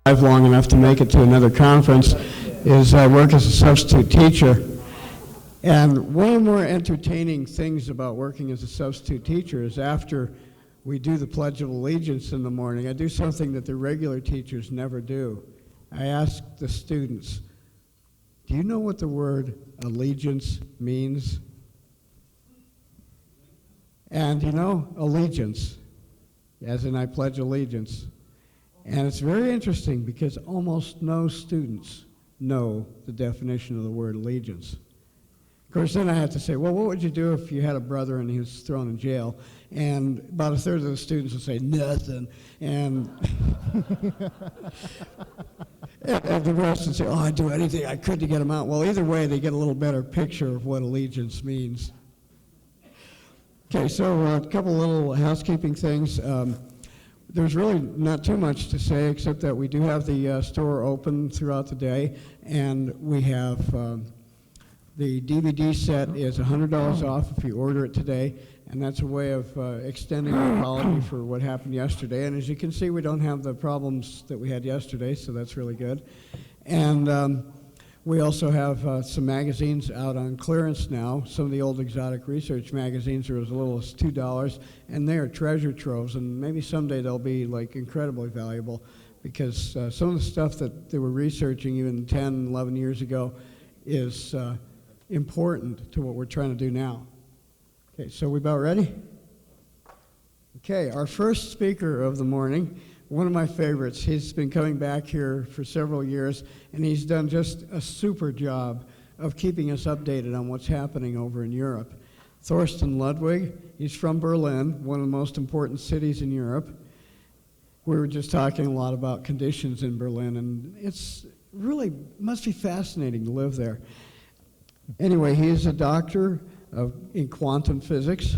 long enough to make it to another conference is I work as a substitute teacher. And one of the more entertaining things about working as a substitute teacher is after we do the Pledge of Allegiance in the morning, I do something that the regular teachers never do. I ask the students, do you know what the word allegiance means? And you know, allegiance, as in I pledge allegiance. And it's very interesting because almost no students know the definition of the word allegiance. Of course, then I have to say, well, what would you do if you had a brother and he was thrown in jail? And about a third of the students would say, nothing. And, and the rest would say, oh, I'd do anything I could to get him out. Well, either way, they get a little better picture of what allegiance means. Okay, so a couple little housekeeping things. There's really not too much to say except that we do have the store open throughout the day, and we have the DVD set is $100 off if you order it today, and that's a way of extending our apology for what happened yesterday. And as you can see, we don't have the problems that we had yesterday, so that's really good. And we also have some magazines out on clearance now. Some of the old exotic research magazines are as little as $2, and they are treasure troves, and maybe someday they'll be like incredibly valuable because some of the stuff that they were researching even 10, 11 years ago is important to what we're trying to do now. Okay, so we about ready? Okay, our first speaker of the morning, one of my favorites. He's been coming back here for several years, and he's done just a super job of keeping us updated on what's happening over in Europe. Thorsten Ludwig, he's from Berlin, one of the most important cities in Europe. We were just talking a lot about conditions in Berlin, and it's really must be fascinating to live there. Anyway, he is a doctor in quantum physics.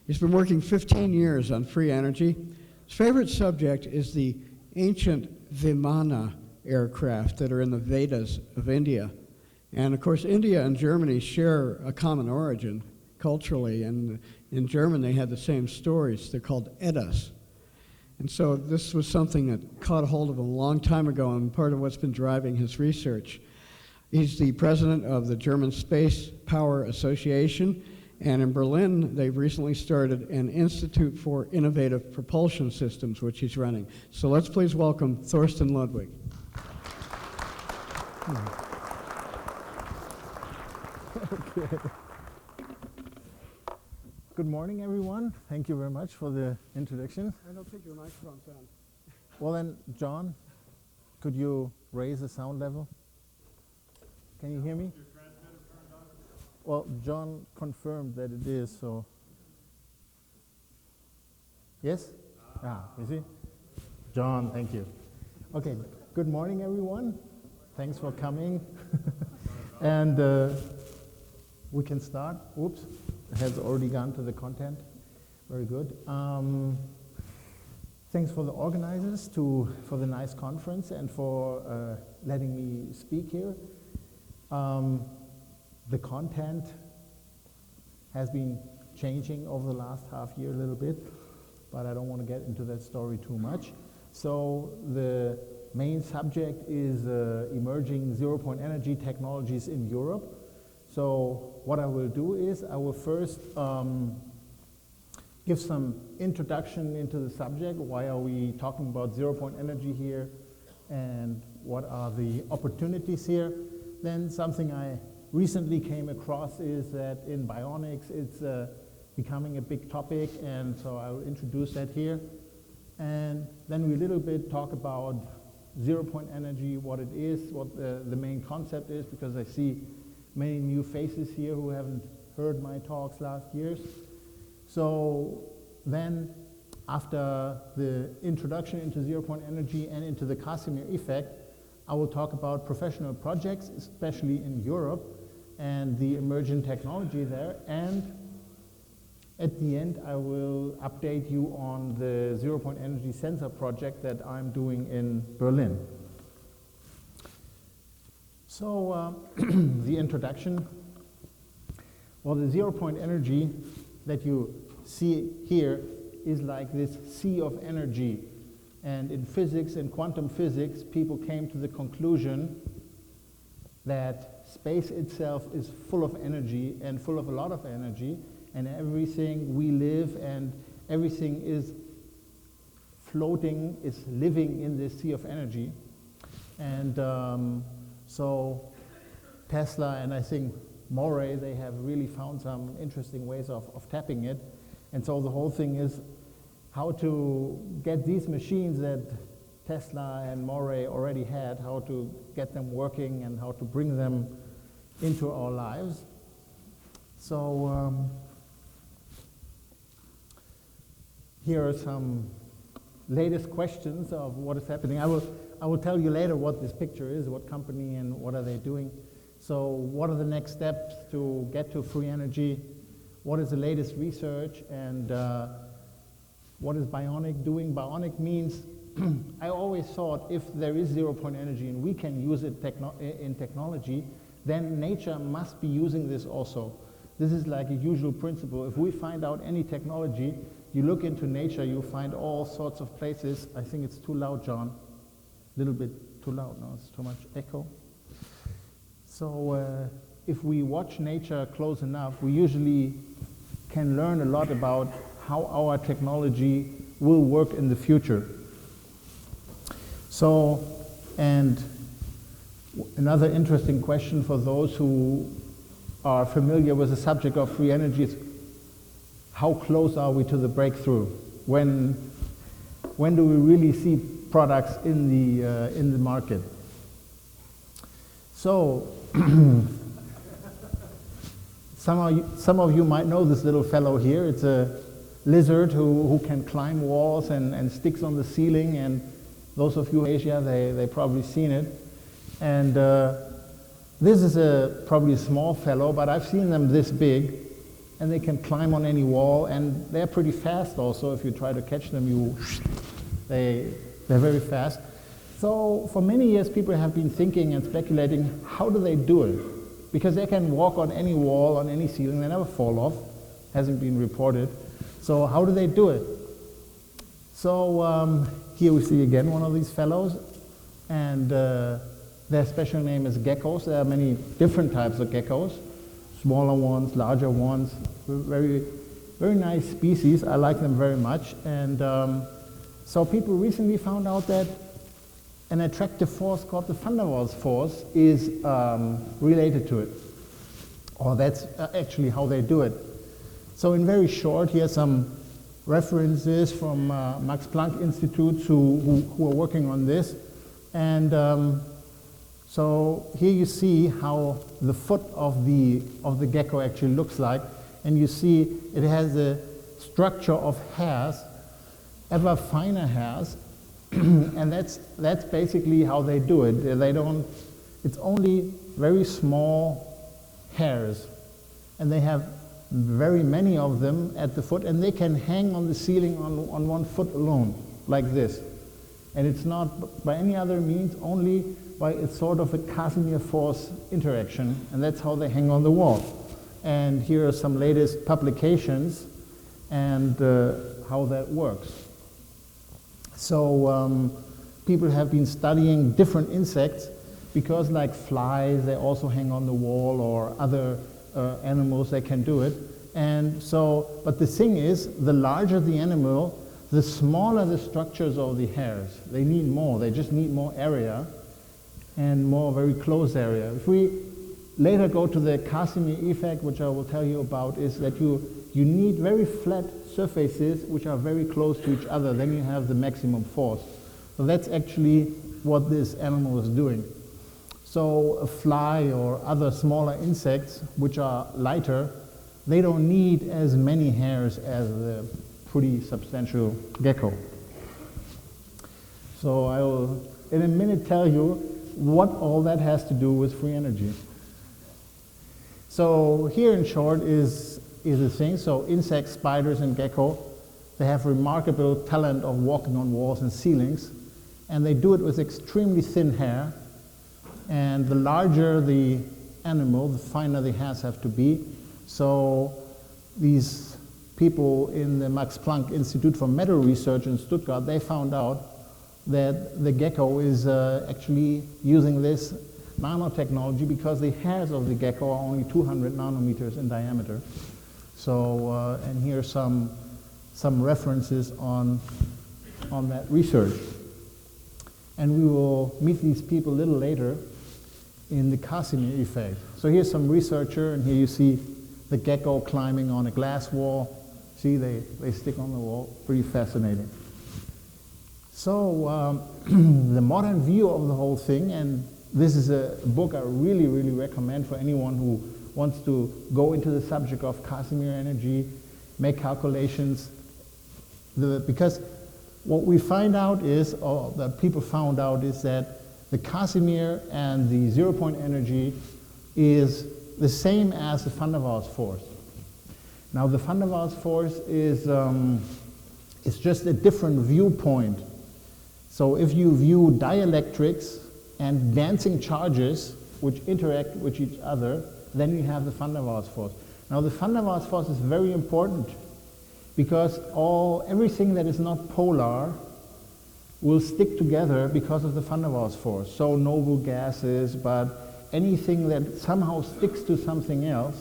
He's been working 15 years on free energy. His favorite subject is the ancient Vimana aircraft that are in the Vedas of India. And of course, India and Germany share a common origin culturally, and in German they had the same stories. They're called Eddas. And so this was something that caught a hold of him a long time ago and part of what's been driving his research. He's the president of the German Space Power Association, and in Berlin, they've recently started an Institute for Innovative Propulsion Systems, which he's running. So let's please welcome Thorsten Ludwig. Okay. Good morning, everyone. Thank you very much for the introduction. I don't think your microphone's on. Well then, John, could you raise the sound level? Can you hear me? Well, John confirmed that it is, so. Yes? You see? John, thank you. Okay, good morning, everyone. Thanks for coming. And we can start. Oops, it has already gone to the content. Very good. Thanks for the organizers, for the nice conference, and for letting me speak here. The content has been changing over the last half year a little bit, but I don't want to get into that story too much. So the main subject is emerging zero-point energy technologies in Europe. So what I will do is I will first give some introduction into the subject. Why are we talking about zero-point energy here, and what are the opportunities here? Then something I recently came across is that in bionics it's becoming a big topic, and so I will introduce that here. And then we a little bit talk about zero-point energy, what it is, what the main concept is, because I see many new faces here who haven't heard my talks last years. So then, after the introduction into zero-point energy and into the Casimir Effect, I will talk about professional projects, especially in Europe, and the emerging technology there. And at the end, I will update you on the zero-point energy sensor project that I'm doing in Berlin. So the introduction. Well, the zero-point energy that you see here is like this sea of energy And in physics, in quantum physics, people came to the conclusion that space itself is full of energy and full of a lot of energy, and everything we live and everything is floating, is living in this sea of energy. And so Tesla and I think Moray, they have really found some interesting ways of tapping it. And so the whole thing is how to get these machines that Tesla and Moray already had, how to get them working and how to bring them into our lives. So here are some latest questions of what is happening. I will tell you later what this picture is, what company and what are they doing. So what are the next steps to get to free energy? What is the latest research? And what is Bionic doing? Bionic means, I always thought if there is zero-point energy and we can use it in technology, then nature must be using this also. This is like a usual principle. If we find out any technology, you look into nature, you find all sorts of places. I think it's too loud, John. A little bit too loud. No, it's too much echo. So if we watch nature close enough, we usually can learn a lot about how our technology will work in the future. So, and another interesting question for those who are familiar with the subject of free energy is, how close are we to the breakthrough? When do we really see products in the market? So, some of you might know this little fellow here. It's a lizard who can climb walls and sticks on the ceiling, and those of you in Asia, they probably seen it. And this is probably a small fellow, but I've seen them this big, and they can climb on any wall, and they're pretty fast also. If you try to catch them, they're very fast. So for many years, people have been thinking and speculating, how do they do it? Because they can walk on any wall, on any ceiling, they never fall off. Hasn't been reported. So how do they do it? So here we see again one of these fellows, and their special name is geckos. There are many different types of geckos, smaller ones, larger ones, very, very nice species. I like them very much. And so people recently found out that an attractive force called the Thunderbolts Force is related to it. Or that's actually how they do it. So in very short, here's some references from Max Planck Institutes who are working on this. And so here you see how the foot of the gecko actually looks like. And you see it has a structure of hairs, ever finer hairs. And that's basically how they do it. It's only very small hairs. And they have very many of them at the foot, and they can hang on the ceiling on one foot alone, like this. And it's not by any other means, only by it's sort of a Casimir force interaction, and that's how they hang on the wall. And here are some latest publications and how that works. So people have been studying different insects because, like flies, they also hang on the wall, or other animals, they can do it. And so, but the thing is, the larger the animal, the smaller the structures of the hairs. They need more, they just need more area and more very close area. If we later go to the Casimir Effect, which I will tell you about, is that you need very flat surfaces which are very close to each other, then you have the maximum force. So that's actually what this animal is doing. So a fly or other smaller insects which are lighter, they don't need as many hairs as the pretty substantial gecko. So I will in a minute tell you what all that has to do with free energy. So here in short is the thing. So insects, spiders, and gecko, they have remarkable talent of walking on walls and ceilings, and they do it with extremely thin hair. And the larger the animal, the finer the hairs have to be. So these people in the Max Planck Institute for Metal Research in Stuttgart, they found out that the Gecko is actually using this nanotechnology because the hairs of the gecko are only 200 nanometers in diameter. So, and here are some references on that research. And we will meet these people a little later in the Casimir Effect. So here's some researcher, and here you see the gecko climbing on a glass wall. See, they stick on the wall. Pretty fascinating. So the modern view of the whole thing, and this is a book I really, really recommend for anyone who wants to go into the subject of Casimir energy, make calculations. Because what we find out is, or that people found out, is that the Casimir and the zero-point energy is the same as the Van der Waals force. Now the Van der Waals force is just a different viewpoint. So if you view dielectrics and dancing charges which interact with each other, then you have the Van der Waals force. Now the Van der Waals force is very important because everything that is not polar will stick together because of the Van der Waals force. So noble gases, but anything that somehow sticks to something else,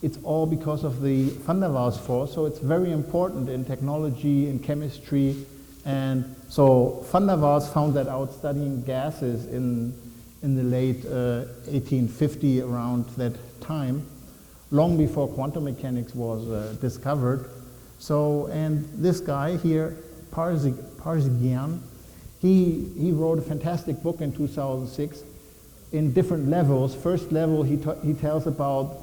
it's all because of the Van der Waals force. So it's very important in technology, in chemistry. And so Van der Waals found that out studying gases in the late 1850, around that time, long before quantum mechanics was discovered. So, and this guy here, Parzigian, he wrote a fantastic book in 2006 in different levels. First level, he tells about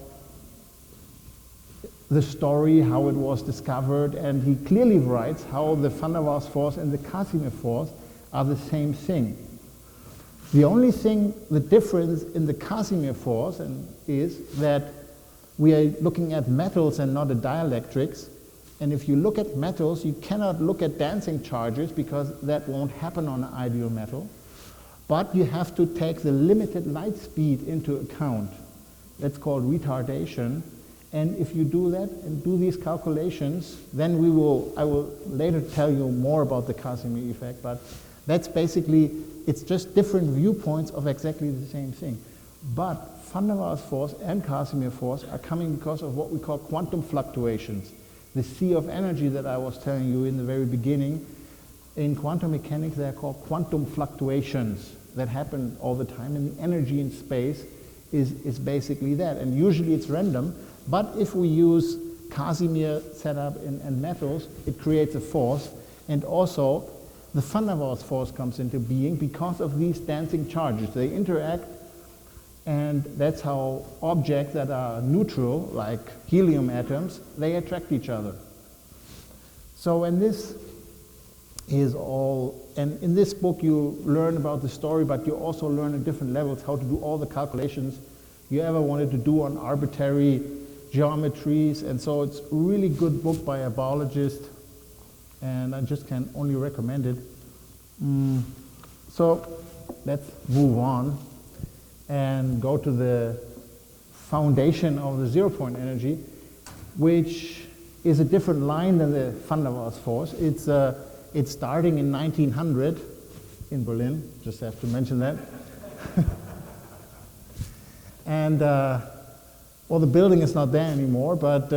the story, how it was discovered, and he clearly writes how the Van der Waals force and the Casimir force are the same thing. The only thing, the difference in the Casimir force is that we are looking at metals and not at dielectrics. And if you look at metals, you cannot look at dancing charges because that won't happen on an ideal metal. But you have to take the limited light speed into account. That's called retardation. And if you do that and do these calculations, then I will later tell you more about the Casimir effect, but that's basically, it's just different viewpoints of exactly the same thing. But Van der Waals force and Casimir force are coming because of what we call quantum fluctuations. The sea of energy that I was telling you in the very beginning, in quantum mechanics they are called quantum fluctuations that happen all the time, and the energy in space is basically that. And usually it's random, but if we use Casimir setup and metals, it creates a force, and also the Van der Waals force comes into being because of these dancing charges. They interact, and that's how objects that are neutral, like helium atoms, they attract each other. So, and this is all, and in this book you learn about the story, but you also learn at different levels how to do all the calculations you ever wanted to do on arbitrary geometries, and so it's a really good book by a biologist, and I just can only recommend it. So let's move on and go to the foundation of the zero-point energy, which is a different line than the Van der Waals force. It's starting in 1900 in Berlin, just have to mention that. And well, the building is not there anymore, but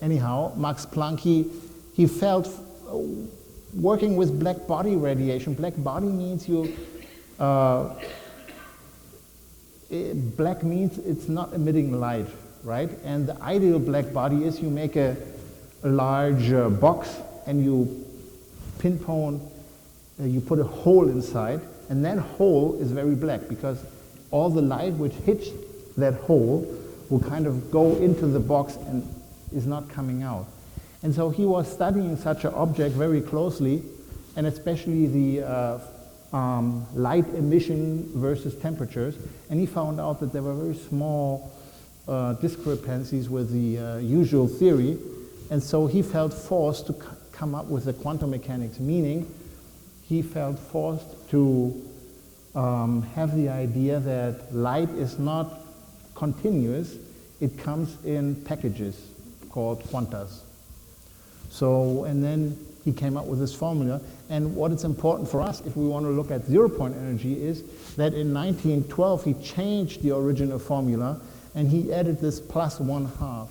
anyhow, Max Planck, he felt working with black body radiation. Black body means black means it's not emitting light, right? And the ideal black body is you make a large box and you pinpoint, you put a hole inside, and that hole is very black because all the light which hits that hole will kind of go into the box and is not coming out. And so he was studying such an object very closely, and especially the light emission versus temperatures, and he found out that there were very small discrepancies with the usual theory, and so he felt forced to come up with the quantum mechanics, meaning he felt forced to have the idea that light is not continuous, it comes in packages called quantas. So, and then he came up with this formula. And what is important for us, if we want to look at zero-point energy, is that in 1912 he changed the original formula and he added this plus 1/2.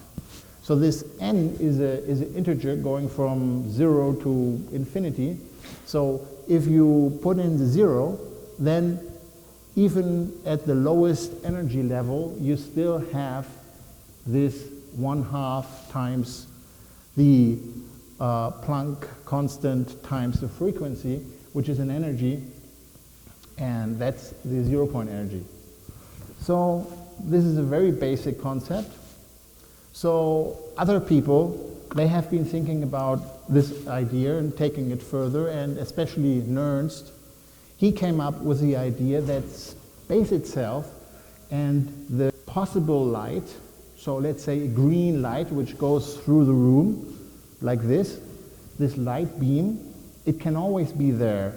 So this n is an integer going from 0 to infinity. So if you put in the 0, then even at the lowest energy level, you still have this 1/2 times the Planck constant times the frequency, which is an energy, and that's the zero-point energy. So this is a very basic concept. So other people, they have been thinking about this idea and taking it further, and especially Nernst, he came up with the idea that space itself and the possible light, so let's say a green light which goes through the room like this light beam, it can always be there.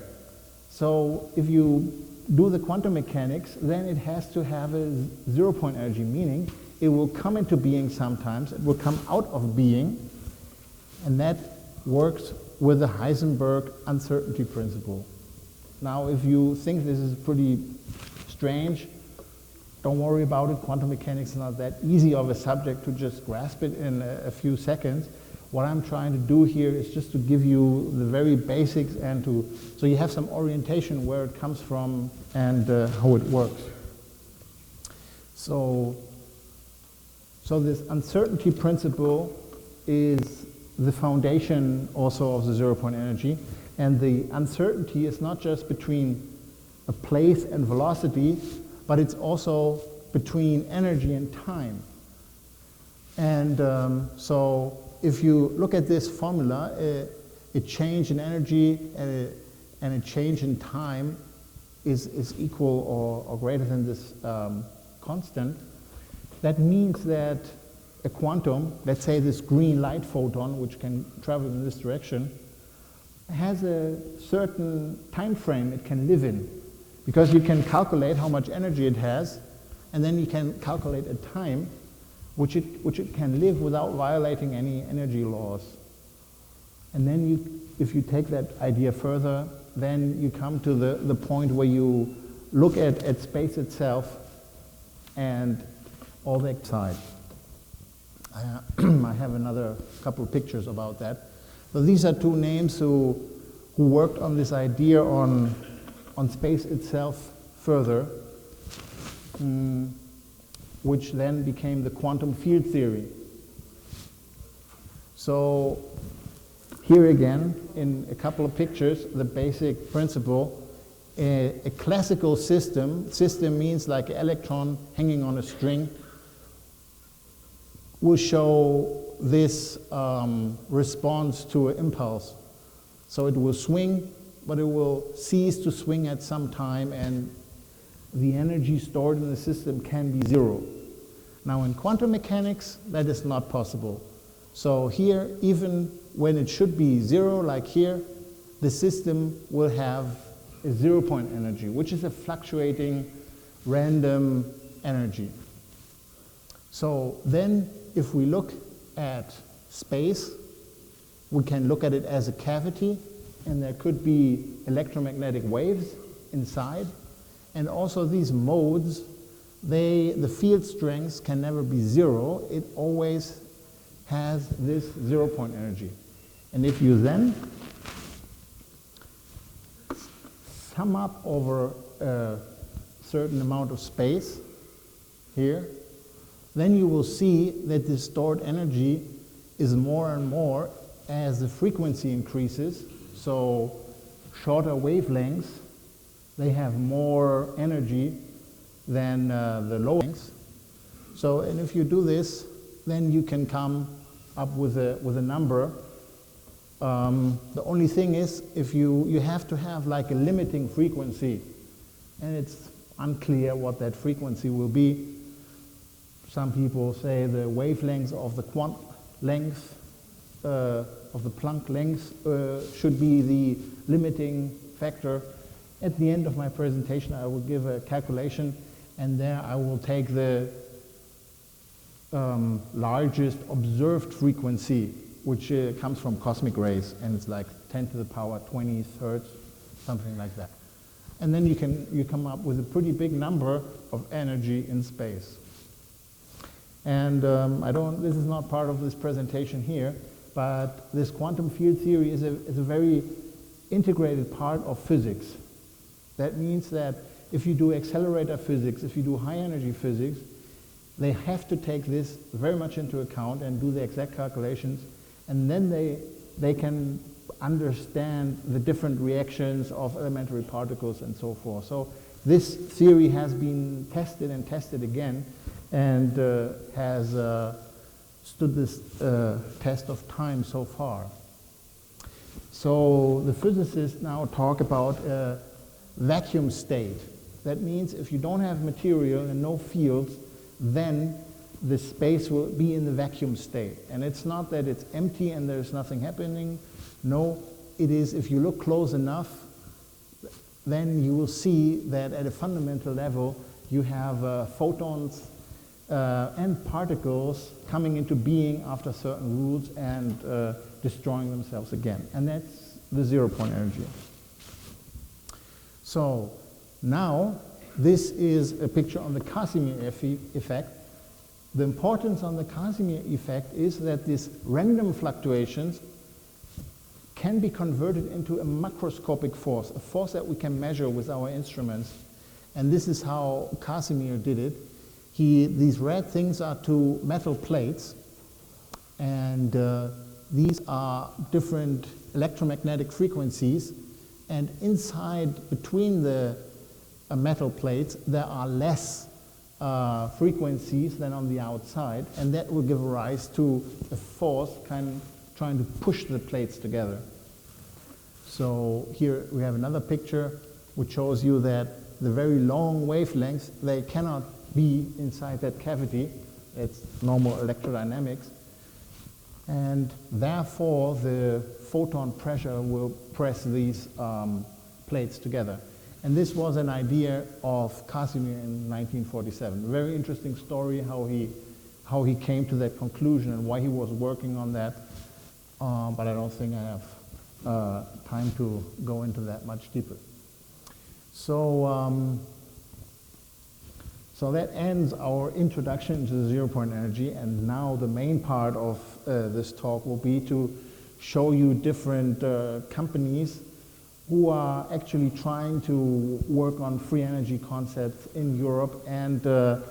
So if you do the quantum mechanics, then it has to have a zero-point energy, meaning it will come into being sometimes, it will come out of being, and that works with the Heisenberg uncertainty principle. Now, if you think this is pretty strange, don't worry about it. Quantum mechanics is not that easy of a subject to just grasp it in a few seconds. What I'm trying to do here is just to give you the very basics and so you have some orientation where it comes from and how it works. So this uncertainty principle is the foundation also of the zero-point energy. And the uncertainty is not just between a place and velocity, but it's also between energy and time. And so if you look at this formula, a change in energy and a change in time is equal or greater than this constant. That means that a quantum, let's say this green light photon, which can travel in this direction, has a certain time frame it can live in, because you can calculate how much energy it has, and then you can calculate a time which it can live without violating any energy laws. And then if you take that idea further, then you come to the point where you look at space itself and all the side. I have another couple of pictures about that. So these are two names who worked on this idea on space itself further, which then became the quantum field theory. So here again, in a couple of pictures, the basic principle. A classical system means like an electron hanging on a string, will show this response to an impulse. So it will swing, but it will cease to swing at some time, and the energy stored in the system can be zero. Now in quantum mechanics, that is not possible. So here, even when it should be zero, like here, the system will have a zero-point energy, which is a fluctuating random energy. So then, if we look at space, we can look at it as a cavity, and there could be electromagnetic waves inside. And also these modes, the field strengths can never be zero. It always has this zero-point energy. And if you then sum up over a certain amount of space here, then you will see that the stored energy is more and more as the frequency increases. So shorter wavelengths, they have more energy than the low lengths. So, and if you do this, then you can come up with a number. The only thing is, if you have to have like a limiting frequency, and it's unclear what that frequency will be. Some people say the wavelengths of the quant length, of the Planck length, should be the limiting factor. At the end of my presentation, I will give a calculation, and there I will take the largest observed frequency, which comes from cosmic rays, and it's like 10 to the power 20 thirds, something like that. And then you come up with a pretty big number of energy in space. And this is not part of this presentation here, but this quantum field theory is a very integrated part of physics. That means that if you do accelerator physics, if you do high energy physics, they have to take this very much into account and do the exact calculations, and then they can understand the different reactions of elementary particles and so forth. So this theory has been tested and tested again, and has stood this test of time so far. So the physicists now talk about a vacuum state. That means if you don't have material and no fields, then the space will be in the vacuum state. And it's not that it's empty and there's nothing happening. No, it is, if you look close enough, then you will see that at a fundamental level you have photons and particles coming into being after certain rules and destroying themselves again. And that's the zero-point energy. So now this is a picture on the Casimir effect. The importance on the Casimir effect is that these random fluctuations can be converted into a macroscopic force, a force that we can measure with our instruments. And this is how Casimir did it. These red things are two metal plates, and these are different electromagnetic frequencies, and inside, between the metal plates, there are less frequencies than on the outside, and that will give rise to a force trying to push the plates together. So here we have another picture which shows you that the very long wavelengths, they cannot be inside that cavity. It's normal electrodynamics. And therefore, the photon pressure will press these plates together. And this was an idea of Casimir in 1947. A very interesting story how he came to that conclusion and why he was working on that. But I don't think I have time to go into that much deeper. So that ends our introduction to the zero-point energy, and now the main part of this talk will be to show you different companies who are actually trying to work on free energy concepts in Europe. And the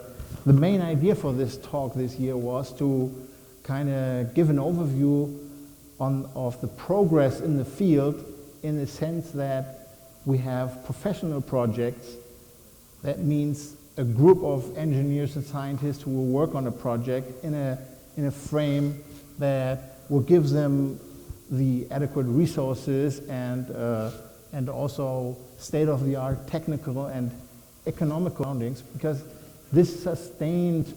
main idea for this talk this year was to kind of give an overview of the progress in the field, in the sense that we have professional projects. That means a group of engineers and scientists who will work on a project in a frame that will give them the adequate resources and also state-of-the-art technical and economical surroundings, because this sustained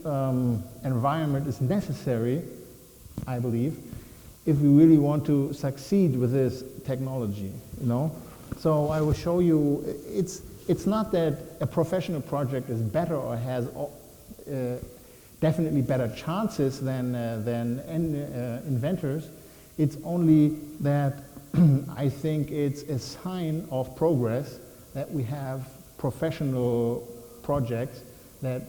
environment is necessary, I believe, if we really want to succeed with this technology, you know. So I will show you, it's not that a professional project is better or has definitely better chances than inventors. It's only that I think it's a sign of progress that we have professional projects that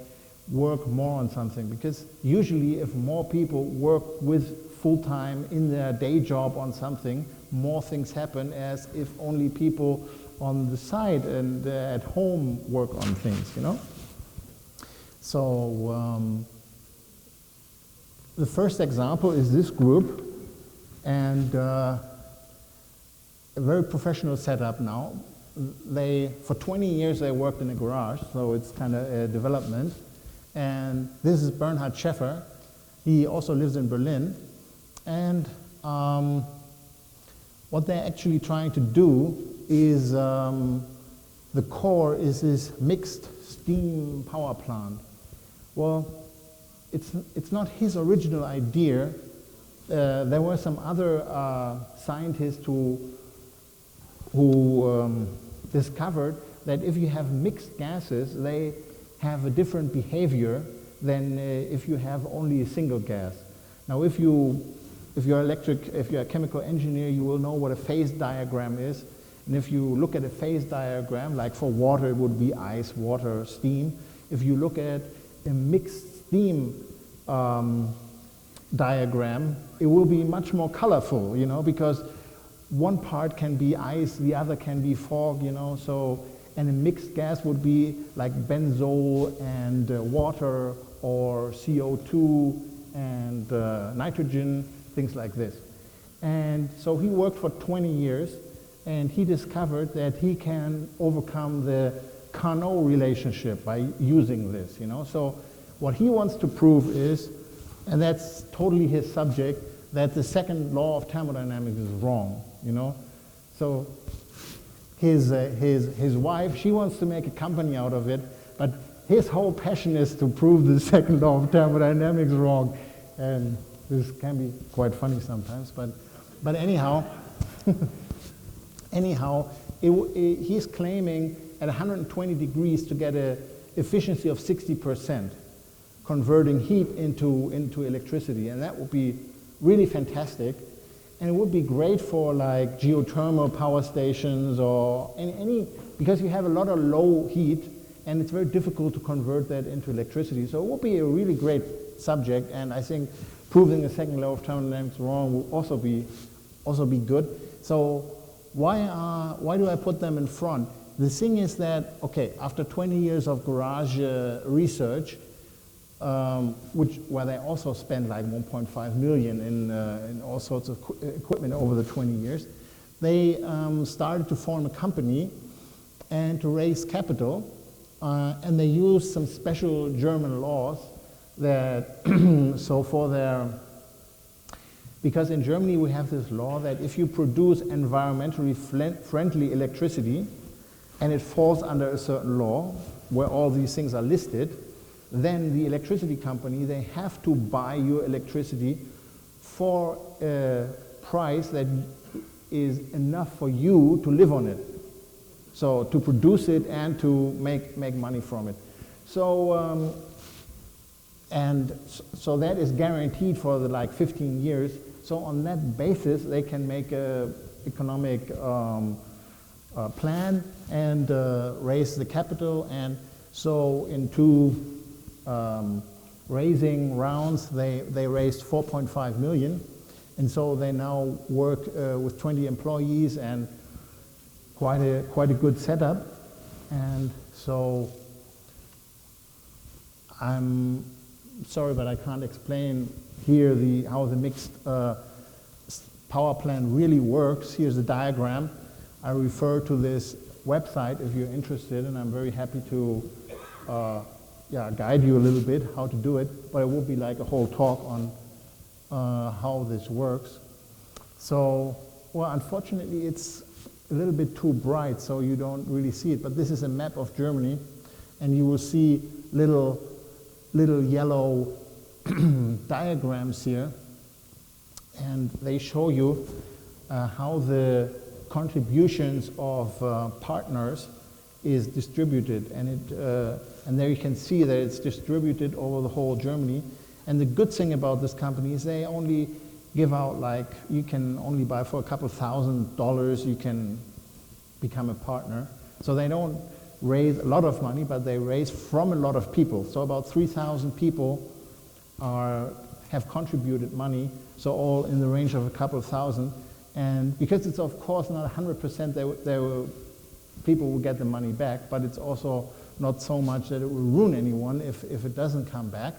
work more on something. Because usually if more people work with full-time in their day job on something, more things happen as if only people on the side and at home work on things, you know? So the first example is this group, and a very professional setup now. For 20 years they worked in a garage, so it's kind of a development. And this is Bernhard Schäfer. He also lives in Berlin. And what they're actually trying to do is, the core is this mixed steam power plant. Well, it's not his original idea. There were some other scientists who discovered that if you have mixed gases, they have a different behavior than if you have only a single gas. Now, if you if you're a chemical engineer, you will know what a phase diagram is. And if you look at a phase diagram, like for water, it would be ice, water, steam. If you look at a mixed steam diagram, it will be much more colorful, you know, because one part can be ice, the other can be fog, you know, so, and a mixed gas would be like benzol and water, or CO2 and nitrogen, things like this. And so he worked for 20 years, and he discovered that he can overcome the Carnot relationship by using this, you know. So what he wants to prove is, and that's totally his subject, that the second law of thermodynamics is wrong, you know. So his wife, she wants to make a company out of it, but his whole passion is to prove the second law of thermodynamics wrong. And this can be quite funny sometimes, but anyhow, he's claiming at 120 degrees to get an efficiency of 60%, converting heat into electricity, and that would be really fantastic, and it would be great for like geothermal power stations or any because you have a lot of low heat, and it's very difficult to convert that into electricity. So it would be a really great subject, and I think proving the second law of thermodynamics wrong will also be good. So why do I put them in front? The thing is that, okay, after 20 years of garage research, where they also spent like 1.5 million in all sorts of equipment over the 20 years, they started to form a company and to raise capital, and they used some special German laws that, so for their, because in Germany we have this law that if you produce environmentally friendly electricity and it falls under a certain law where all these things are listed, then the electricity company, they have to buy your electricity for a price that is enough for you to live on it. So to produce it and to make money from it. So, so that is guaranteed for the like 15 years. So on that basis, they can make a economic plan and raise the capital. And so in two raising rounds, they raised 4.5 million. And so they now work with 20 employees and quite a good setup. And so I'm sorry, but I can't explain here how the mixed power plant really works. Here's the diagram. I refer to this website if you're interested, and I'm very happy to guide you a little bit how to do it, but it will be like a whole talk on how this works. So, well, unfortunately, it's a little bit too bright, so you don't really see it, but this is a map of Germany, and you will see little yellow diagrams here, and they show you how the contributions of partners is distributed, and there you can see that it's distributed over the whole Germany. And the good thing about this company is they only give out, like, you can only buy for a couple $1,000, you can become a partner. So they don't raise a lot of money, but they raise from a lot of people. So about 3,000 people have contributed money, so all in the range of a couple $1,000. And because it's of course not 100%, people will get the money back, but it's also not so much that it will ruin anyone if it doesn't come back.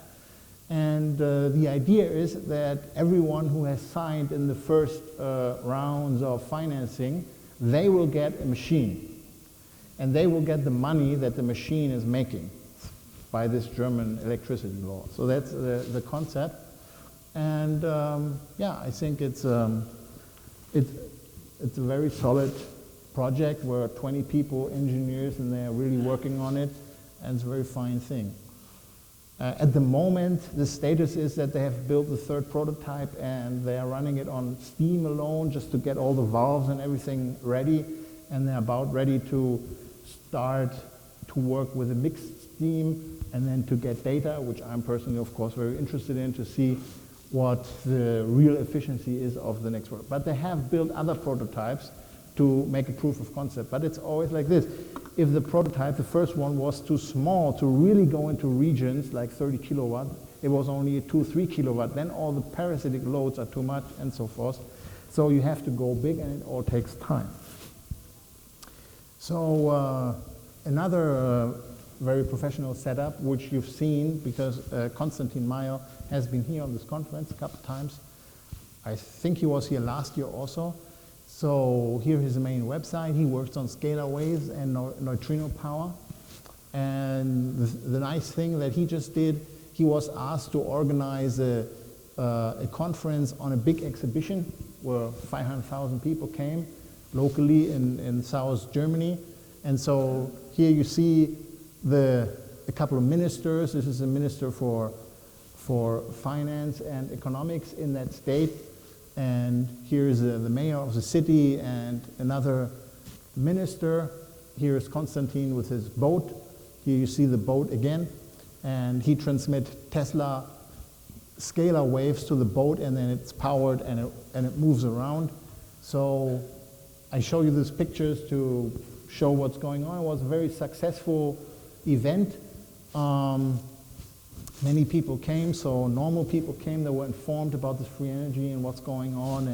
And the idea is that everyone who has signed in the first rounds of financing, they will get a machine. And they will get the money that the machine is making by this German electricity law. So that's the concept. And I think it's a very solid project where 20 people, engineers, and they're really working on it, and it's a very fine thing. At the moment, the status is that they have built the third prototype and they are running it on steam alone just to get all the valves and everything ready, and they're about ready to start to work with a mixed steam and then to get data, which I'm personally, of course, very interested in, to see what the real efficiency is of the next product. But they have built other prototypes to make a proof of concept. But it's always like this. If the prototype, the first one, was too small to really go into regions like 30 kilowatt, it was only a 2-3 kilowatt, then all the parasitic loads are too much and so forth. So you have to go big, and it all takes time. So another very professional setup, which you've seen because Konstantin Meyer has been here on this conference a couple times. I think he was here last year also. So here is the main website. He works on scalar waves and neutrino power. And the nice thing that he just did, he was asked to organize a conference on a big exhibition where 500,000 people came locally in South Germany. And so here you see a couple of ministers. This is a minister for finance and economics in that state. And here's the mayor of the city and another minister. Here is Konstantin with his boat. Here you see the boat again. And he transmits Tesla scalar waves to the boat, and then it's powered and it moves around. So I show you these pictures to show what's going on. It was a very successful event. Many people came, so normal people came that were informed about this free energy and what's going on,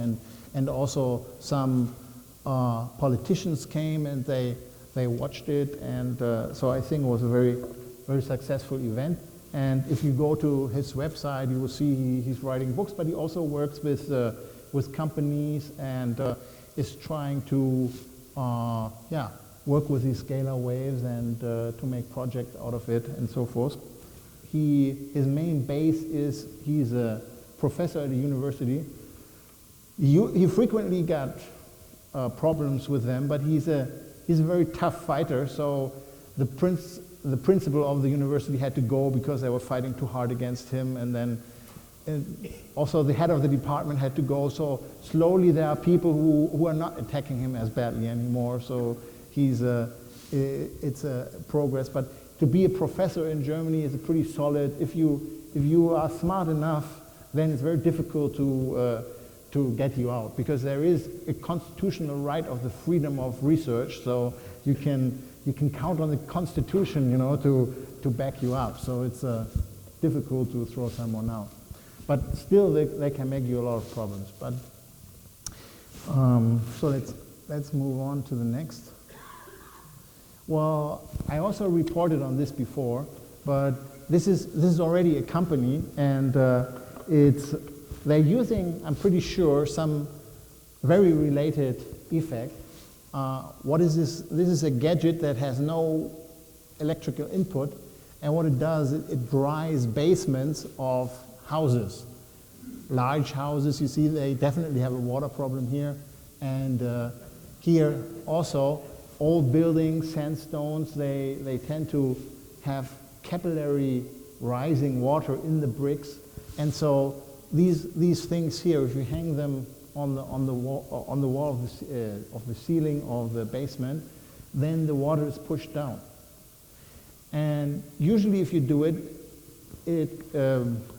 and also some politicians came and they watched it, and so I think it was a very, very successful event. And if you go to his website, you will see he's writing books, but he also works with companies and is trying to work with these scalar waves and to make projects out of it and so forth. His main base is he's a professor at a university. He frequently got problems with them, but he's a very tough fighter. So the principal of the university had to go because they were fighting too hard against him, and then also the head of the department had to go. So slowly there are people who are not attacking him as badly anymore. So it's a progress. But to be a professor in Germany is a pretty solid. If you are smart enough, then it's very difficult to get you out, because there is a constitutional right of the freedom of research. So you can count on the Constitution, to back you up. So it's difficult to throw someone out. But still, they can make you a lot of problems. But so let's move on to the next. Well, I also reported on this before, but this is already a company, and they're using, I'm pretty sure, some very related effect. What is this? This is a gadget that has no electrical input, and what it does, it dries basements of houses. Large houses, you see, they definitely have a water problem here, and here also, old buildings, sandstones, they tend to have capillary rising water in the bricks, and so these things here, if you hang them on the wall of the ceiling of the basement, then the water is pushed down. And usually, if you do it,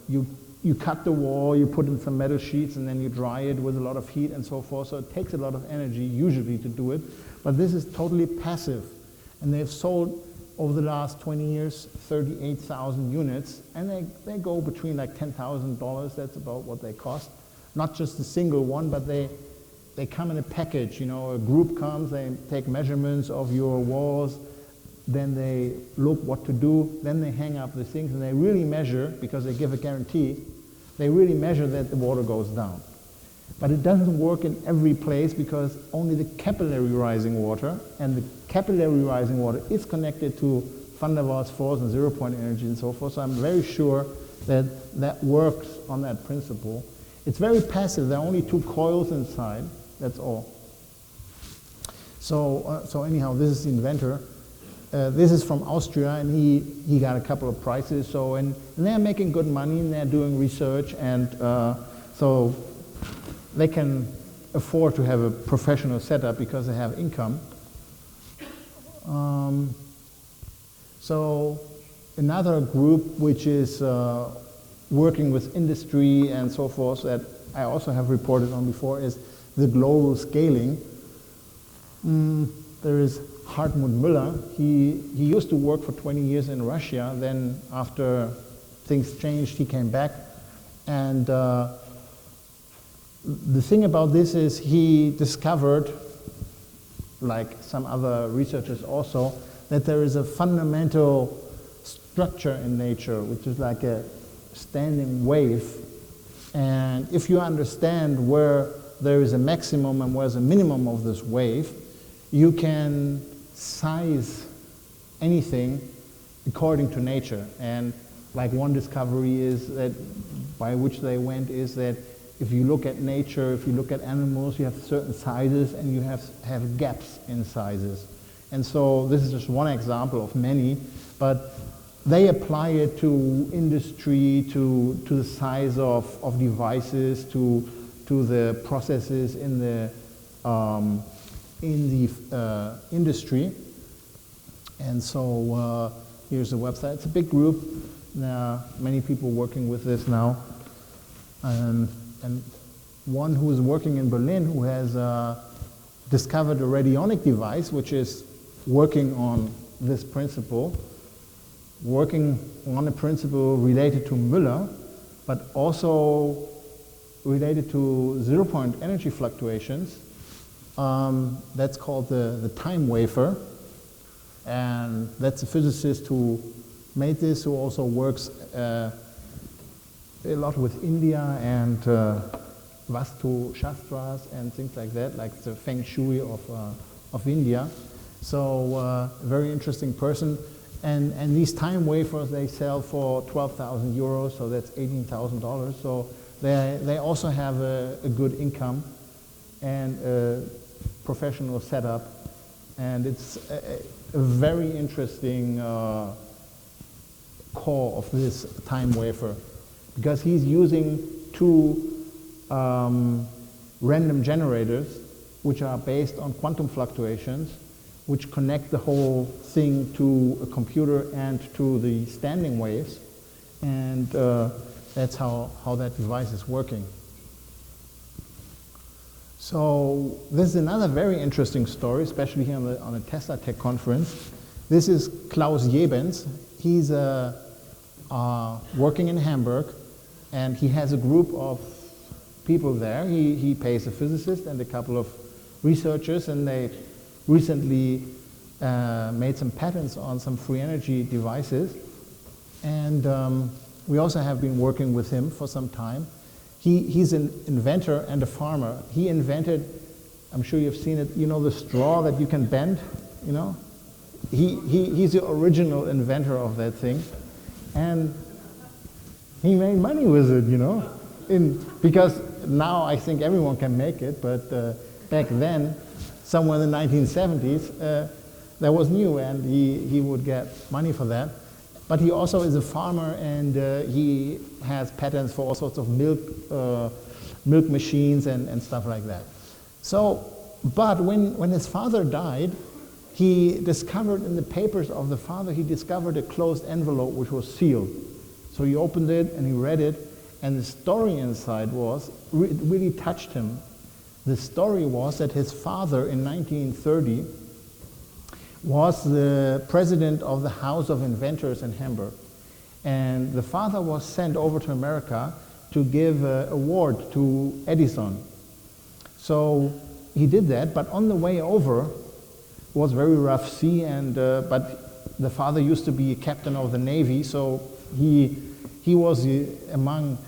you cut the wall, you put in some metal sheets, and then you dry it with a lot of heat and so forth. So it takes a lot of energy usually to do it. But this is totally passive. And they've sold, over the last 20 years, 38,000 units. And they go between like $10,000. That's about what they cost. Not just a single one, but they come in a package. A group comes, they take measurements of your walls, then they look what to do, then they hang up the things, and they really measure, because they give a guarantee, they really measure that the water goes down. But it doesn't work in every place, because only the capillary rising water, and the capillary rising water is connected to Thunderbolts Force and zero-point energy and so forth. So I'm very sure that works on that principle. It's very passive. There are only 2 coils inside. That's all. So anyhow, this is the inventor. This is from Austria, and he got a couple of prizes. So and they're making good money, and they're doing research, and so they can afford to have a professional setup because they have income. So another group which is working with industry and so forth that I also have reported on before is the global scaling. There is Hartmut Müller. He used to work for 20 years in Russia. Then after things changed, he came back. And the thing about this is he discovered, like some other researchers also, that there is a fundamental structure in nature, which is like a standing wave. And if you understand where there is a maximum and where's a minimum of this wave, you can size anything according to nature. And like one discovery is that, by which they went, is that if you look at nature, if you look at animals, you have certain sizes and you have gaps in sizes. And so this is just one example of many, but they apply it to industry, to the size of devices, to the processes in the industry. And so here's the website. It's a big group. There are many people working with this now. And one who is working in Berlin who has discovered a radionic device which is working on this principle, working on a principle related to Müller, but also related to zero-point energy fluctuations. That's called the time wafer. And that's a physicist who made this, who also works a lot with India and Vastu Shastras and things like that, like the Feng Shui of India. So a very interesting person. And these time wafers, they sell for 12,000 euros, so that's $18,000. So they also have a good income and a professional setup. And it's a very interesting core of this time wafer, because he's using two random generators which are based on quantum fluctuations, which connect the whole thing to a computer and to the standing waves. And that's how that device is working. So this is another very interesting story, especially here on the TeslaTech conference. This is Klaus Jebens. He's working in Hamburg, and he has a group of people there. He pays a physicist and a couple of researchers, and they recently made some patents on some free energy devices. And we also have been working with him for some time. He's an inventor and a farmer. He invented, I'm sure you've seen it, you know, the straw that you can bend, you know? He's the original inventor of that thing. And he made money with it, you know? Because now I think everyone can make it, but back then, somewhere in the 1970s, that was new, and he would get money for that. But he also is a farmer, and he has patents for all sorts of milk machines and stuff like that. So, but when his father died, he discovered in the papers of the father, he discovered a closed envelope which was sealed. So he opened it and he read it, and the story inside was, it really touched him. The story was that his father in 1930 was the president of the House of Inventors in Hamburg. And the father was sent over to America to give an award to Edison. So he did that, but on the way over, it was very rough sea, and but the father used to be a captain of the Navy, so he was among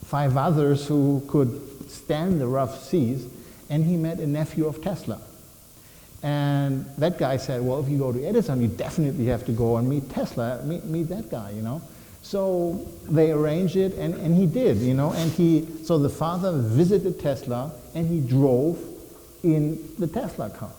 5 others who could stand the rough seas, and he met a nephew of Tesla. And that guy said, well, if you go to Edison, you definitely have to go and meet Tesla, meet that guy, you know. So they arranged it, and he did, you know. And so the father visited Tesla, and he drove in the Tesla car.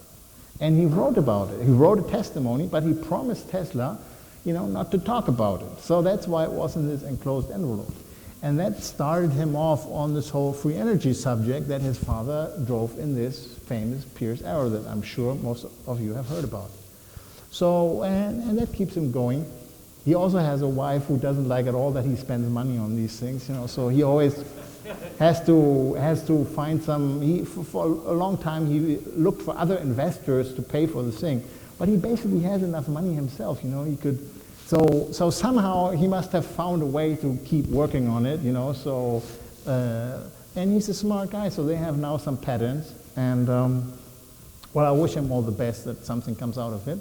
And he wrote about it. He wrote a testimony, but he promised Tesla, you know, not to talk about it. So that's why it was in this enclosed envelope. And that started him off on this whole free energy subject that his father drove in this famous Pierce Arrow that I'm sure most of you have heard about. So, and that keeps him going. He also has a wife who doesn't like at all that he spends money on these things, you know, so he always has to find some, for a long time he looked for other investors to pay for the thing, but he basically has enough money himself, you know, he could, so somehow he must have found a way to keep working on it, you know, so, and he's a smart guy, so they have now some patents, and well, I wish him all the best that something comes out of it.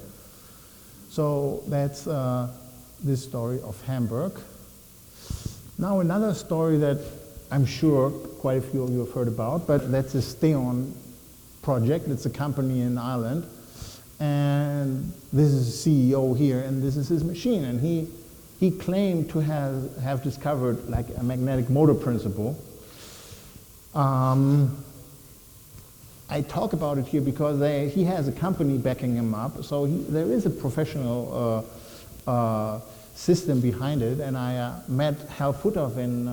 So that's this story of Hamburg. Now another story that I'm sure quite a few of you have heard about, but that's a Steon project. It's a company in Ireland. And this is the CEO here, and this is his machine. And he claimed to have discovered like a magnetic motor principle. I talk about it here because he has a company backing him up, so there is a professional system behind it, and I met Hal Puthoff in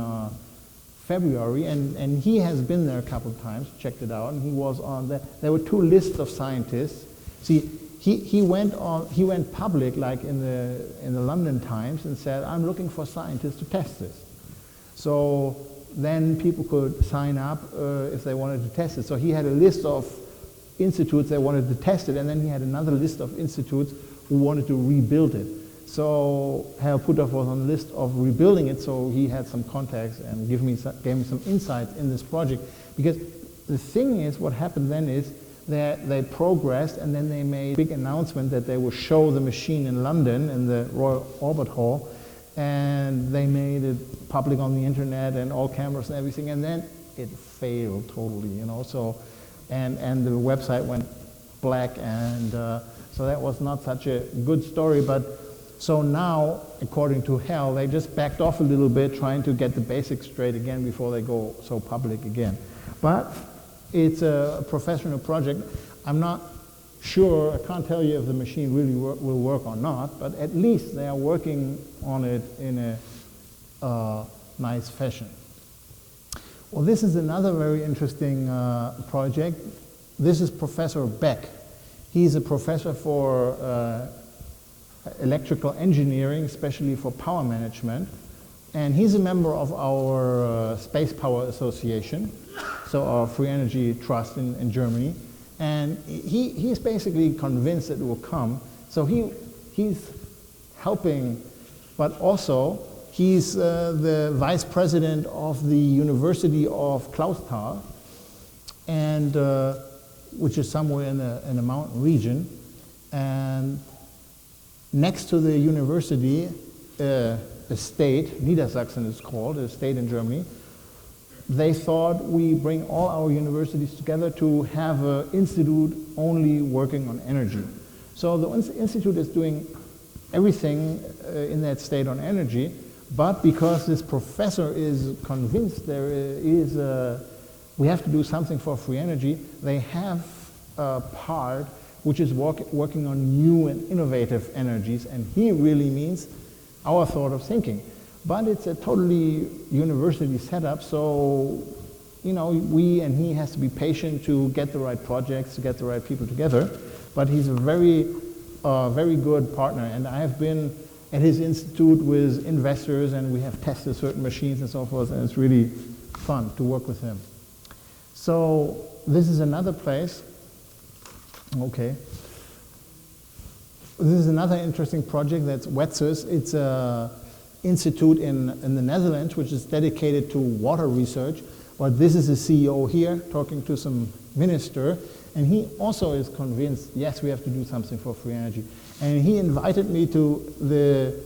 February, and he has been there a couple of times, checked it out, and he was on there were two lists of scientists. See, he went public like in the London Times and said, I'm looking for scientists to test this. So then people could sign up if they wanted to test it. So he had a list of institutes that wanted to test it, and then he had another list of institutes who wanted to rebuild it. So Hal Puthoff was on the list of rebuilding it, so he had some contacts and gave me some insights in this project. Because the thing is, what happened then is that they progressed, and then they made a big announcement that they would show the machine in London in the Royal Albert Hall, and they made it public on the internet and all cameras and everything, and then it failed totally, you know, so, and the website went black, and so that was not such a good story, but so now, according to Hal, they just backed off a little bit, trying to get the basics straight again before they go so public again. But it's a professional project. I'm not sure, I can't tell you if the machine really will work or not, but at least they are working on it in a nice fashion. Well, this is another very interesting project. This is Professor Beck. He's a professor for electrical engineering, especially for power management. And he's a member of our Space Power Association, so our free energy trust in Germany. And he's basically convinced that it will come. So he's helping, but also he's the vice president of the University of Clausthal, and which is somewhere in a mountain region. And next to the university, a state, Niedersachsen is called, a state in Germany, they thought we bring all our universities together to have an institute only working on energy. So the institute is doing everything in that state on energy, but because this professor is convinced we have to do something for free energy, they have a part which is working on new and innovative energies, and he really means our thought of thinking. But it's a totally university setup, so you know, and he has to be patient to get the right projects, to get the right people together. But he's a very good partner, and I have been at his institute with investors, and we have tested certain machines and so forth, and it's really fun to work with him. So this is another place. Okay. This is another interesting project, that's WETSUS. It's an institute in the Netherlands which is dedicated to water research. But this is the CEO here talking to some minister, and he also is convinced, yes, we have to do something for free energy. And he invited me to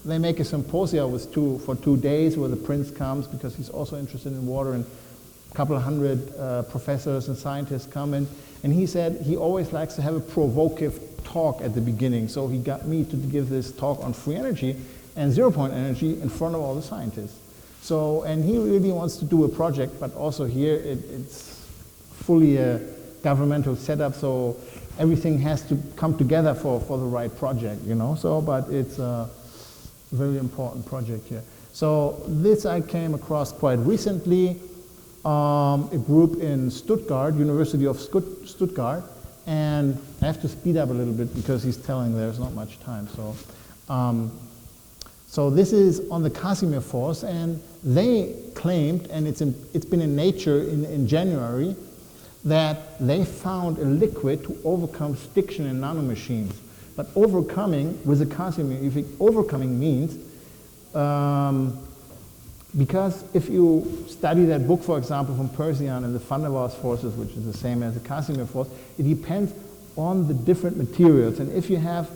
they make a symposium for 2 days where the prince comes because he's also interested in water, and a couple of hundred professors and scientists come in. And he said he always likes to have a provocative talk at the beginning. So he got me to give this talk on free energy and zero-point energy in front of all the scientists. So, and he really wants to do a project, but also here it's fully a governmental setup, so everything has to come together for the right project, you know. So, but it's a very important project here. So this I came across quite recently. A group in Stuttgart, University of Stuttgart, and I have to speed up a little bit because he's telling there's not much time. So So this is on the Casimir Force, and they claimed, and it's been in Nature in January, that they found a liquid to overcome stiction in nanomachines. But overcoming with the Casimir Effect, overcoming means, because if you study that book, for example, from Persian and the Thunderbolts Forces, which is the same as the Casimir Force, it depends on the different materials. And if you have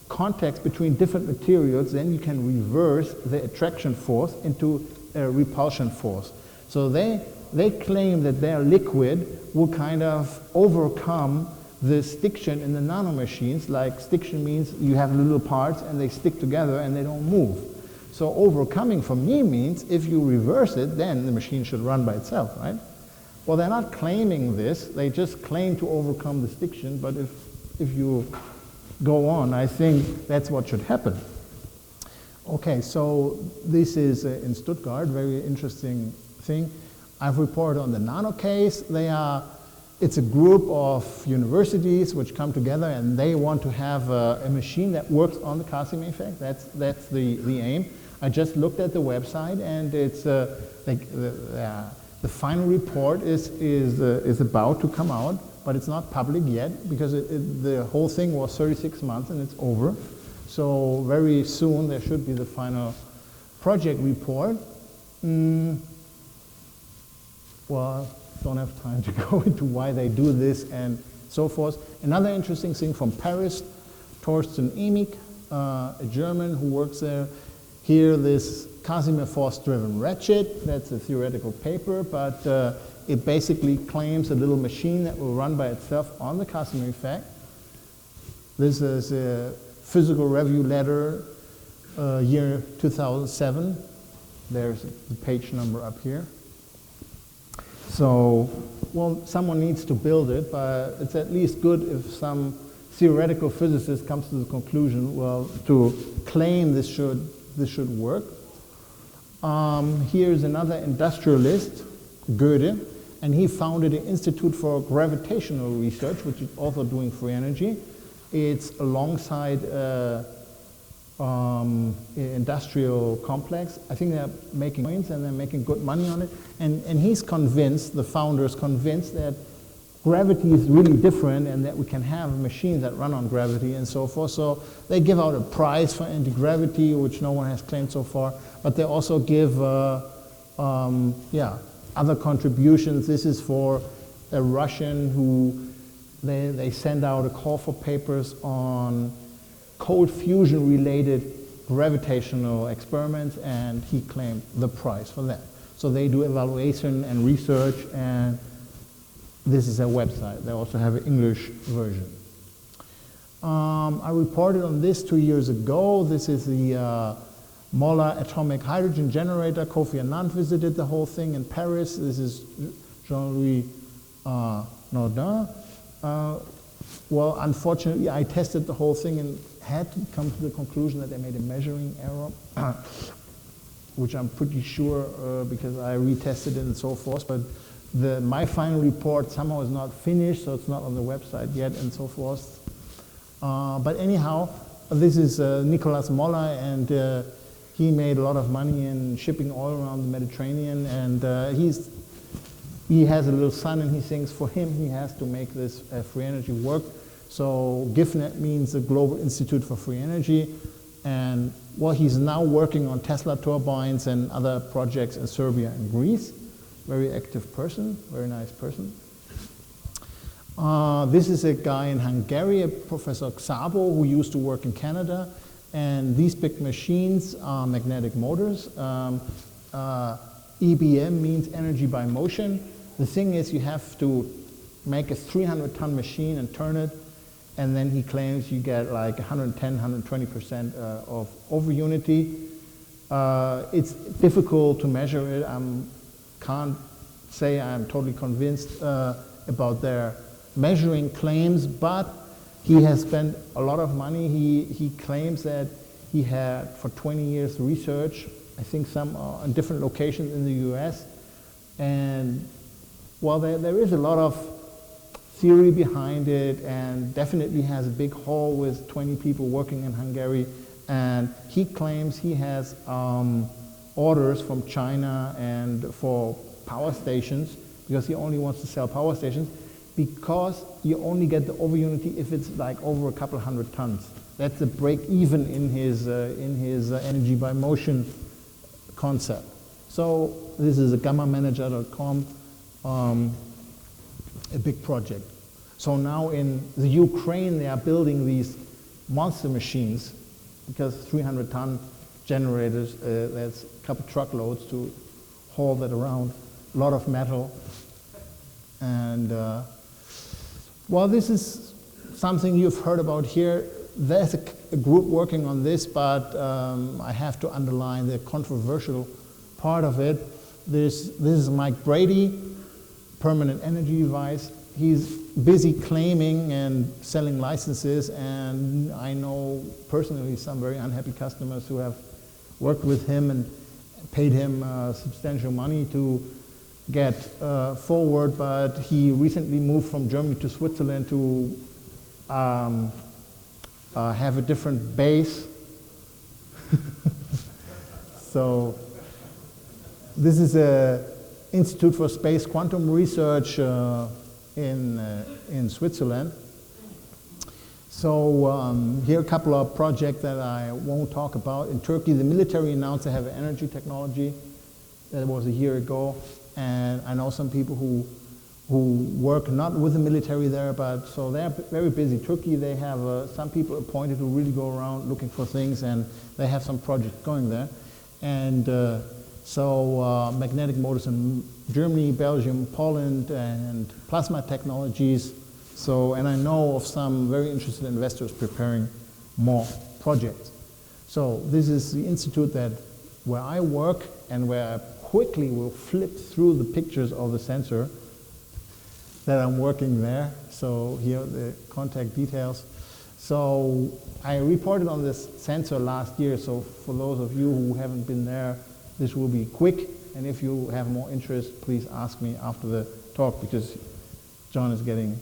contacts between different materials, then you can reverse the attraction force into a repulsion force. So they claim that their liquid will kind of overcome the stiction in the nanomachines. Like stiction means you have little parts and they stick together and they don't move. So overcoming for me means if you reverse it, then the machine should run by itself, right? Well, they're not claiming this. They just claim to overcome the stiction, but if you go on, I think that's what should happen. Okay, so this is in Stuttgart, very interesting thing. I've reported on the nano case. It's a group of universities which come together and they want to have a machine that works on the Casimir Effect. That's the aim. I just looked at the website and it's the final report is about to come out, but it's not public yet because the whole thing was 36 months and it's over. So very soon there should be the final project report. Well, don't have time to go into why they do this and so forth. Another interesting thing from Paris, Thorsten Ludwig, a German who works there. Here, this Casimir force-driven Ratchet, that's a theoretical paper, but it basically claims a little machine that will run by itself on the Casimir Effect. This is a physical review letter, year 2007. There's the page number up here. So, well, someone needs to build it, but it's at least good if some theoretical physicist comes to the conclusion, well, to claim this should work. Here's another industrialist, Goethe, and he founded an Institute for Gravitational Research, which is also doing free energy. It's alongside industrial complex. I think they're making coins and they're making good money on it. And he's convinced, the founder is convinced that gravity is really different and that we can have machines that run on gravity and so forth. So they give out a prize for anti-gravity, which no one has claimed so far, but they also give other contributions. This is for a Russian who they send out a call for papers on cold fusion related gravitational experiments, and he claimed the prize for that. So they do evaluation and research, and this is their website. They also have an English version. I reported on this 2 years ago. This is the Molar atomic hydrogen generator. Kofi Annan visited the whole thing in Paris. This is Jean-Louis Naudin. Well, unfortunately, I tested the whole thing and had to come to the conclusion that they made a measuring error, which I'm pretty sure because I retested it and so forth. But my final report somehow is not finished, so it's not on the website yet and so forth. But anyhow, this is Nicolas Muller, and he made a lot of money in shipping oil around the Mediterranean, and he has a little son, and he thinks for him he has to make this free energy work. So GIFNet means the Global Institute for Free Energy, and well, he's now working on Tesla turbines and other projects in Serbia and Greece. Very active person, very nice person. This is a guy in Hungary, Professor Szabo, who used to work in Canada, and these big machines are magnetic motors. EBM means energy by motion. The thing is, you have to make a 300-ton machine and turn it, and then he claims you get like 110, 120% of over-unity. It's difficult to measure it. I can't say I'm totally convinced about their measuring claims, but he has spent a lot of money. He claims that he had, for 20 years, research, I think some in different locations in the US. And while there is a lot of theory behind it, and definitely has a big hall with 20 people working in Hungary, and he claims he has orders from China and for power stations, because he only wants to sell power stations, because you only get the overunity if it's like over a couple hundred tons. That's the break even in his energy by motion concept. So this is a gammamanager.com, a big project. So now in the Ukraine, they are building these monster machines, because 300-ton generators, that's a couple truckloads to haul that around, a lot of metal. And well, this is something you've heard about here. There's a group working on this, but I have to underline the controversial part of it. This is Mike Brady, permanent energy device. He's busy claiming and selling licenses, and I know personally some very unhappy customers who have worked with him and paid him substantial money to get forward, but he recently moved from Germany to Switzerland to have a different base. So this is an Institute for Space Quantum Research in Switzerland. So here are a couple of projects that I won't talk about. In Turkey, the military announced they have an energy technology. That was a year ago. And I know some people who work not with the military there, but so they're very busy. Turkey, they have some people appointed who really go around looking for things, and they have some projects going there. And so magnetic motors in Germany, Belgium, Poland, and plasma technologies. So, and I know of some very interested investors preparing more projects. So this is the institute where I work and where I quickly will flip through the pictures of the sensor that I'm working there. So here are the contact details. So I reported on this sensor last year, so for those of you who haven't been there, this will be quick, and if you have more interest, please ask me after the talk, because John is getting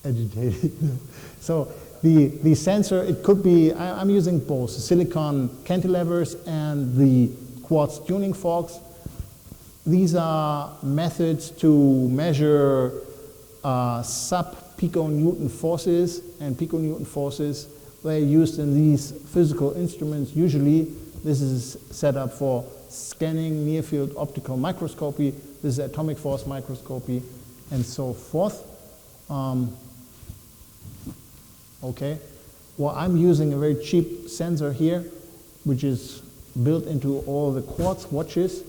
agitated. So the sensor, it could be, I'm using both the silicon cantilevers and the quartz tuning forks. These are methods to measure sub-piconewton forces, and piconewton forces, they're used in these physical instruments. Usually, this is set up for scanning, near-field optical microscopy. This is atomic force microscopy, and so forth. Okay, well, I'm using a very cheap sensor here, which is built into all the quartz watches,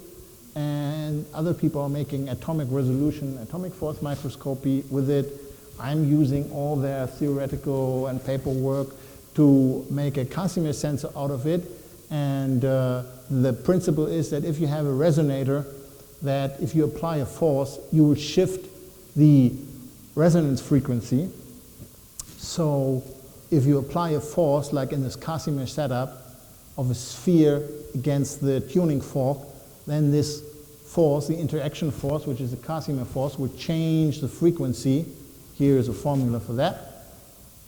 and other people are making atomic resolution, atomic force microscopy with it. I'm using all their theoretical and paperwork to make a Casimir sensor out of it, and the principle is that if you have a resonator, that if you apply a force, you will shift the resonance frequency. So if you apply a force, like in this Casimir setup, of a sphere against the tuning fork, then this force, the interaction force, which is the Casimir force, would change the frequency. Here is a formula for that.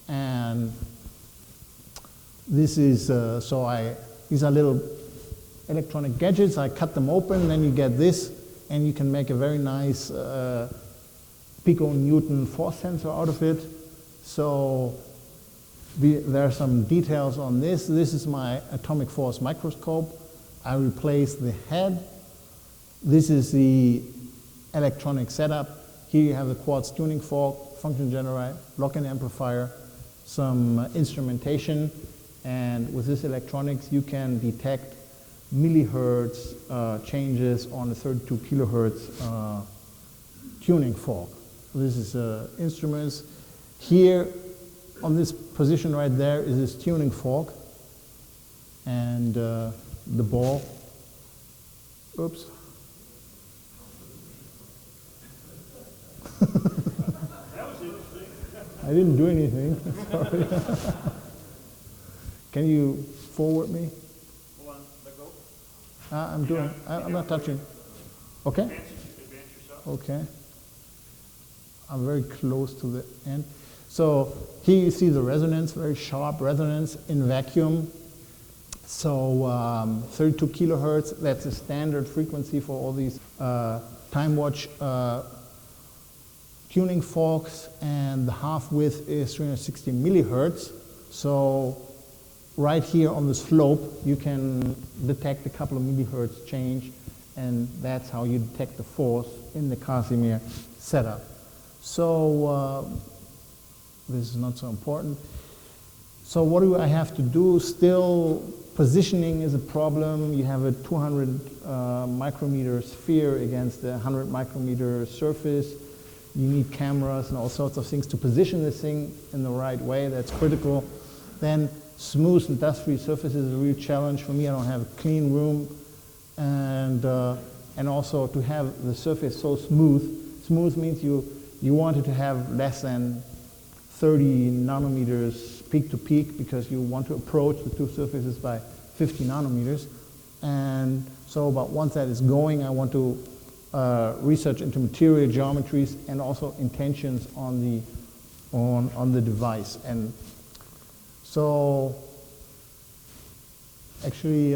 And this is, these are little electronic gadgets. I cut them open, then you get this, and you can make a very nice piconewton force sensor out of it. So there are some details on this. This is my atomic force microscope. I replaced the head. This is the electronic setup. Here you have the quartz tuning fork, function generator, lock-in amplifier, some instrumentation, and with this electronics you can detect millihertz changes on the 32 kilohertz tuning fork. This is instruments. Here on this position right there is this tuning fork, and the ball. Oops. That was interesting. I didn't do anything. Sorry. Can you forward me? Hold on, let go. I'm doing. I'm not touching. Okay. Advance yourself. Okay. I'm very close to the end. So here you see the resonance, very sharp resonance in vacuum. So 32 kilohertz, that's a standard frequency for all these time watch tuning forks, and the half width is 360 millihertz. So right here on the slope, you can detect a couple of millihertz change, and that's how you detect the force in the Casimir setup. So this is not so important. So what do I have to do? Still, positioning is a problem. You have a 200 micrometer sphere against a 100 micrometer surface. You need cameras and all sorts of things to position this thing in the right way. That's critical. Then smooth and dust-free surfaces is a real challenge for me. I don't have a clean room, and also to have the surface so smooth. Smooth means you want it to have less than 30 nanometers peak to peak, because you want to approach the two surfaces by 50 nanometers. And so, but once that is going, I want to research into material geometries and also intentions on the device. And so, actually,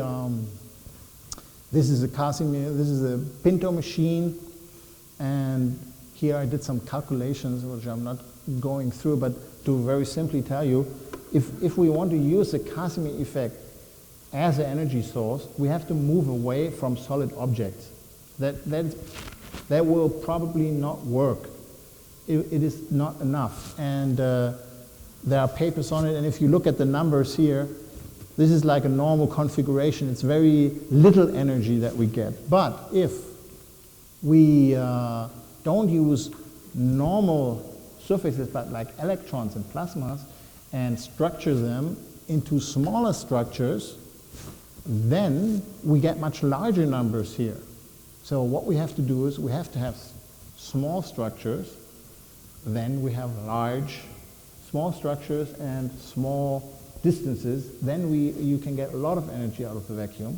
this is a Casimir. This is a Pinto machine, and here I did some calculations, which I'm not going through, but to very simply tell you, if we want to use the Casimir effect as an energy source, we have to move away from solid objects. That will probably not work. It is not enough. And there are papers on it, and if you look at the numbers here, this is like a normal configuration. It's very little energy that we get. But if we don't use normal surfaces, but like electrons and plasmas, and structure them into smaller structures, then we get much larger numbers here. So what we have to do is we have to have small structures, then we have small structures and small distances, then you can get a lot of energy out of the vacuum,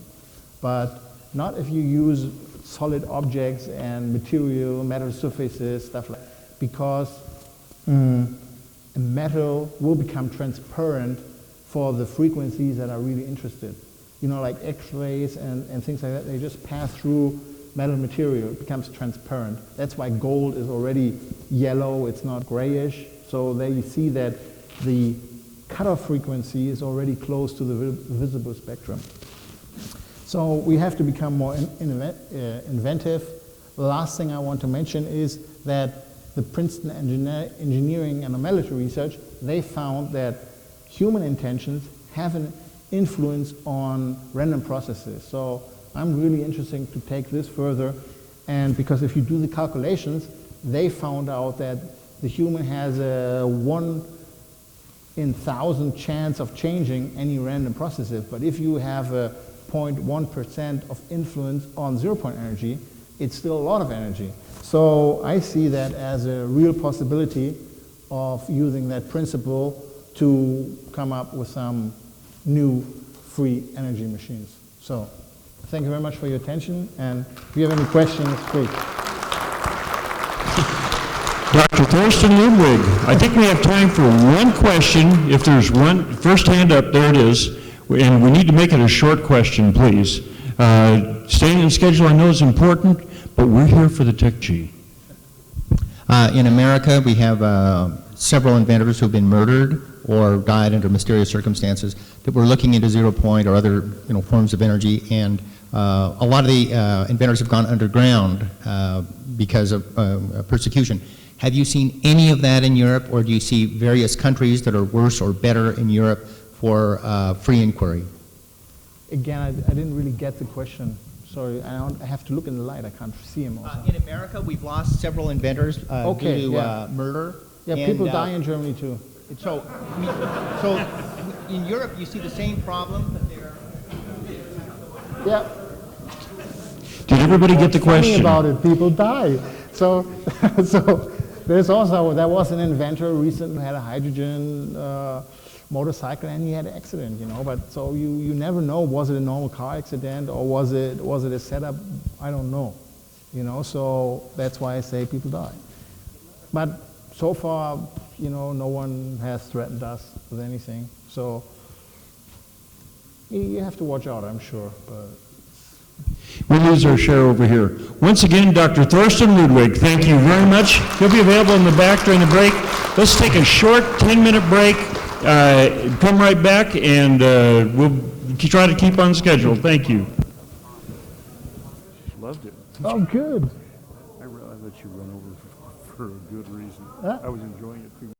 but not if you use solid objects and material, metal surfaces, stuff like that, because metal will become transparent for the frequencies that are really interested. You know, like X-rays and things like that, they just pass through metal material. It becomes transparent. That's why gold is already yellow, it's not grayish. So there you see that the cutoff frequency is already close to the visible spectrum. So we have to become more inventive. The last thing I want to mention is that the Princeton Engineering and Military Research, they found that human intentions have an influence on random processes. So I'm really interested to take this further, and because if you do the calculations, they found out that the human has a 1 in 1,000 chance of changing any random processes. But if you have a 0.1% of influence on zero-point energy, it's still a lot of energy. So I see that as a real possibility of using that principle to come up with some new free energy machines. So thank you very much for your attention, and if you have any questions, please. Dr. Thorsten Ludwig, I think we have time for one question. If there's one, first hand up, there it is. And we need to make it a short question, please. Staying in schedule I know is important, but we're here for the Tech G. In America, we have several inventors who've been murdered or died under mysterious circumstances that were looking into zero point or other forms of energy, and a lot of the inventors have gone underground because of persecution. Have you seen any of that in Europe, or do you see various countries that are worse or better in Europe for free inquiry? Again, I didn't really get the question. Sorry, I have to look in the light. I can't see him also. In America, we've lost several inventors due to murder. Yeah, and people die in Germany too. So in Europe, you see the same problem that they're... Yeah. Did everybody get the question? Funny about it, people die. So there's also, there was an inventor recently who had a hydrogen motorcycle, and he had an accident, but so you never know, was it a normal car accident or was it a setup? I don't know, so that's why I say people die. But so far, you know, no one has threatened us with anything. So you have to watch out, I'm sure. But We lose our share over here. Once again, Dr. Thorsten Ludwig, thank you very much. He'll be available in the back during the break. Let's take a short 10-minute break, come right back, and we'll try to keep on schedule. Thank you. Loved it. oh, good. I let you run over for a good reason. Huh? I was enjoying it too.